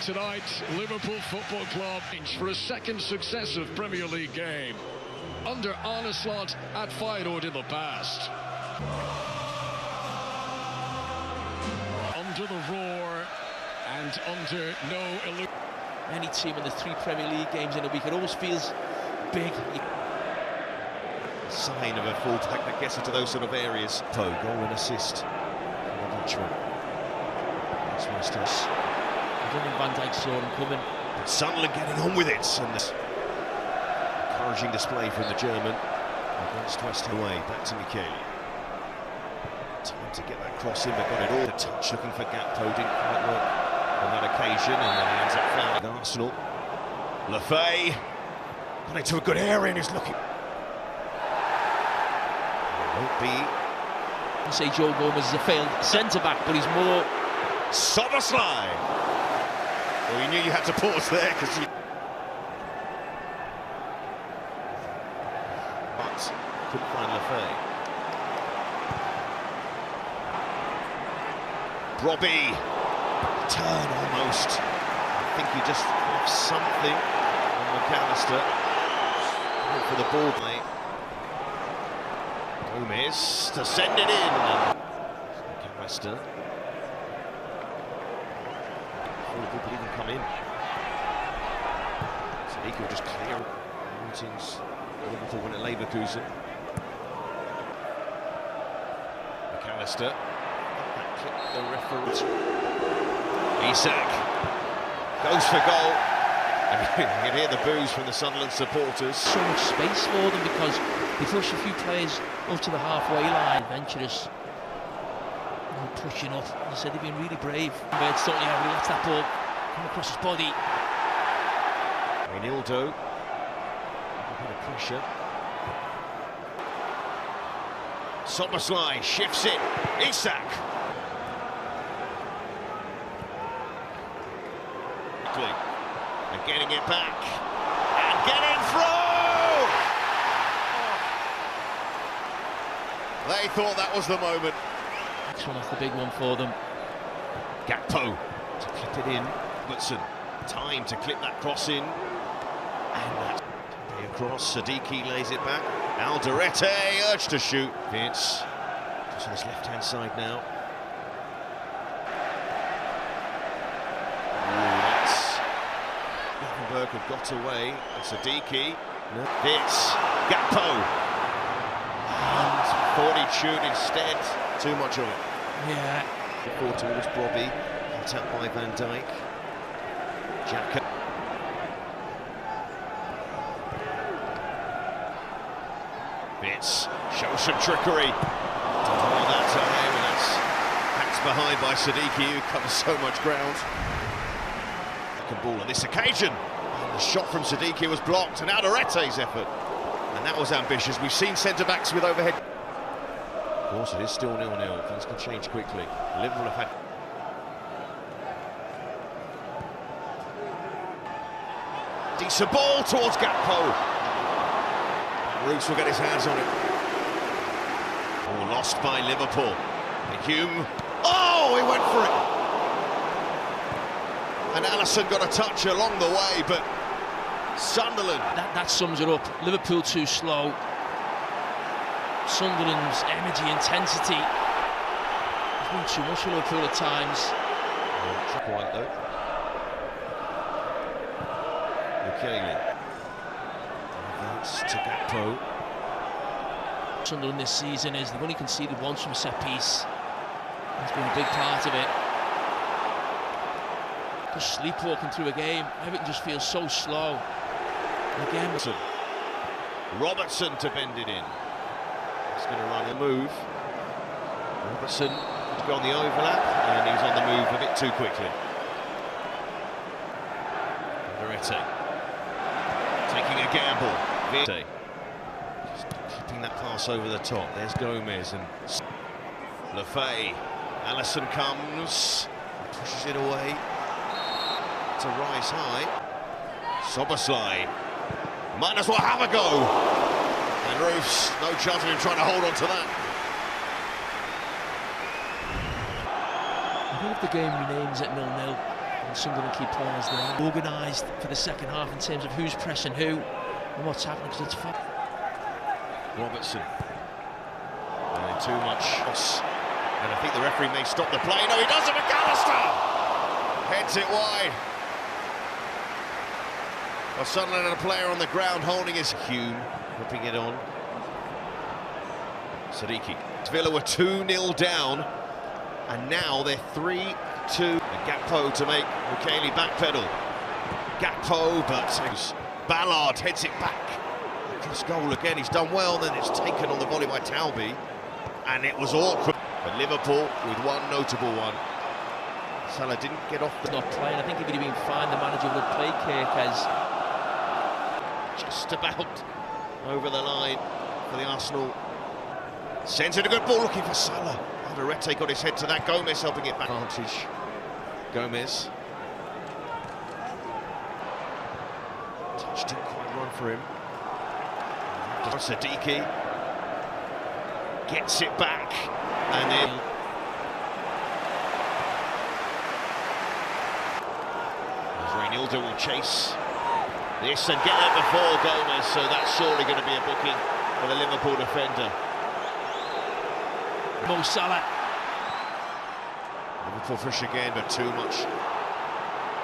tonight, Liverpool Football Club for a second successive Premier League game. Under onslaught at Feyenoord in the past. Under the roar and under no illusion. Any team in the 3 Premier League games in a week, it always feels big. Sign of a full-back that gets into those sort of areas. Goal and assist for the Dutchman. That's West Ham. I don't think Van Dijk saw him coming. But Sunderland getting on with it, and this encouraging display from the German against West Ham. Away, back to Michele. Time to get that cross in, but got it all. The touch looking for Gakpo, didn't quite work on that occasion, and then he ends up fouling Arsenal. Lafay got into a good area and is looking. Won't be. You say Joe Gomez is a failed centre-back, but he's more... Szoboszlai! Well, you knew you had to pause there because you... But couldn't find Lafay. Robbie! Turn almost. I think he just left something on McAllister. Went for the ball, mate. Gomez to send it in. McAllister. Before the ball could even come in. Sadiq will just clear Martins. Liverpool win at Leverkusen. McAllister. That clipped the referee. Isak goes for goal. And you can hear the boos from the Sunderland supporters. So much space for them because they push a few players up to the halfway line. Adventurous, pushing up. As I said, they've been really brave. But certainly how he lets that ball come across his body. Reinildo, a bit of pressure. Szoboszlai shifts it. Isak. And getting it back. And getting through! They thought that was the moment. Next one off the big one for them. Gakpo to clip it in. Robertson, time to clip that cross in. And that's across. Sadiki lays it back. Alderete urged to shoot. Vince just on his left-hand side now. Had got away, and Sadiki. It's Gakpo. And thought he'd shoot instead. Too much of it. Yeah. Forward towards Bobby. Cut out by Van Dijk. Xhaka. Bits. Shows some trickery. Oh, that time, and that's hacked behind by Sadiki, who covers so much ground. Second ball on this occasion. The shot from Sadiki was blocked, and Alderete's effort. And that was ambitious. We've seen centre-backs with overhead. Of course, it is still 0-0. Things can change quickly. Liverpool have had... Decent ball towards Gakpo. Roos will get his hands on it. Oh, lost by Liverpool. Hume. Oh, he went for it. And Alisson got a touch along the way, but Sunderland. That sums it up. Liverpool too slow. Sunderland's energy, intensity. It's been too much for Liverpool at times. Not quite though. Michele. Advance to Gakpo. Sunderland this season is they've only conceded once from a set piece. It's been a big part of it. Just sleepwalking through a game, everything just feels so slow. And again, Robertson to bend it in. He's going to run the move. Robertson to go on the overlap, and he's on the move a bit too quickly. Alderete taking a gamble. Vite just keeping that pass over the top. There's Gomez and Lafay. Alisson comes, pushes it away. To rise high. Szoboszlai might as well have a go. And Roos, no chance of him trying to hold on to that. I think if the game remains at 0-0, And Sunderland keep playing as they are. Organised for the second half in terms of who's pressing who and what's happening, because it's fun. Robertson. And too much. And I think the referee may stop the play. No, he doesn't. McAllister heads it wide. Well, Sunderland had a player on the ground holding his Hume, whipping it on. Siddiqui. Villa were 2-0 down, and now they're 3-2. And Gakpo to make Mukiele backpedal. Gakpo, but Ballard heads it back. Across goal again. He's done well. Then it's taken on the volley by Taubé, and it was awkward. But Liverpool with one notable one. Salah didn't get off the... Not playing. I think if he'd been fine, the manager would have played Kerkez. Just about over the line for the Arsenal. Sends it a good ball, looking for Salah. Alderete got his head to that. Gomez helping it back. Advantage. Gomez. Touch didn't quite run for him. Siddiqui gets it back, and then Reynildo will chase this and get there before Gomez, so that's surely going to be a booking for the Liverpool defender. Mo Salah. Liverpool fresh again, but too much.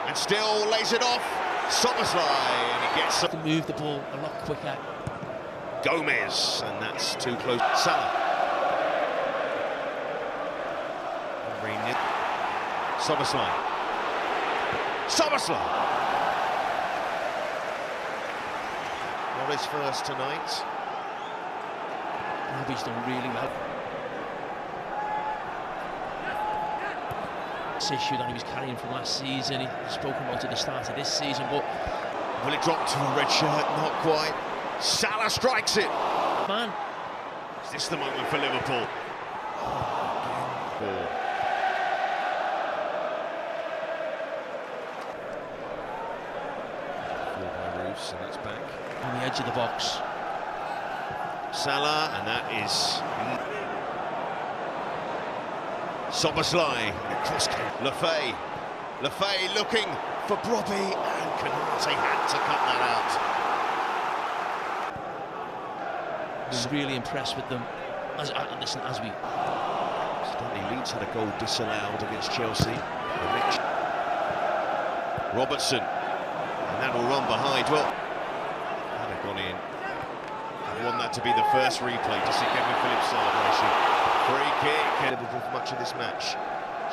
And still lays it off. Szoboszlai, and he gets To move the ball a lot quicker. Gomez, and that's too close. Salah. Szoboszlai. Szoboszlai. Not his first tonight. He's done really well. This issue that he was carrying from last season, he spoke about at the start of this season, but... Will it drop to a red shirt? Not quite. Salah strikes it. Man. Is this the moment for Liverpool? By Roos, and that's back. On the edge of the box. Salah, and that is... Szoboszlai, Lefay. Lefay looking for Brobbey, and Konate had to cut that out. Was really impressed with them. Listen, as we... Stanley Leeds had a goal disallowed against Chelsea. Robertson, and that'll run behind. Well, that had gone in. I want that to be the first replay to see Kevin Phillips' celebration. Free kick. With much of this match,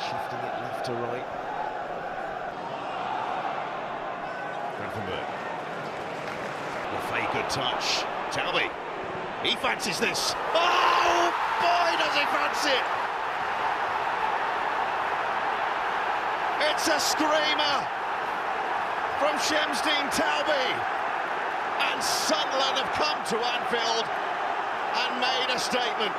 shifting it left to right. Gravenberch. Lefay, good touch. Taubé. He fancies this. Oh, boy, does he fancy it! It's a screamer from Shamsdeen Taubé. And Sunderland have come to Anfield and made a statement.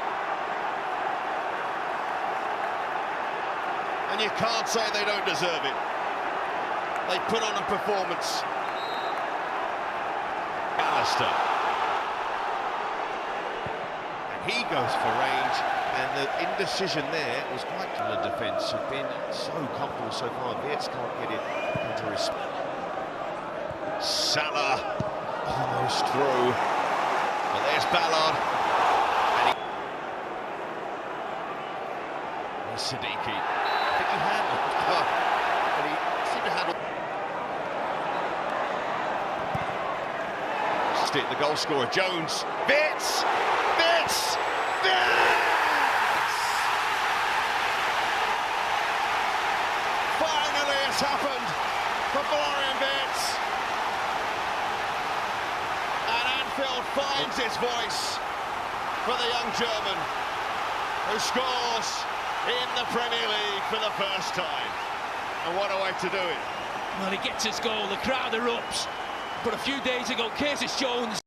And you can't say they don't deserve it. They put on a performance. Alistair. And he goes for range, and the indecision there was quite... The defence have been so comfortable so far. Wirtz can't get it into his... Salah almost through. And there's Ballard. And there's Siddiqui. I think he handled it. But he seemed to handle... The goal scorer, Jones. Wirtz! Wirtz! Wirtz! Finally it's happened for Florian Wirtz. And Anfield finds its voice for the young German, who scores in the Premier League for the first time. And what a way to do it. Well, he gets his goal, the crowd erupts. But a few days ago, Curtis Jones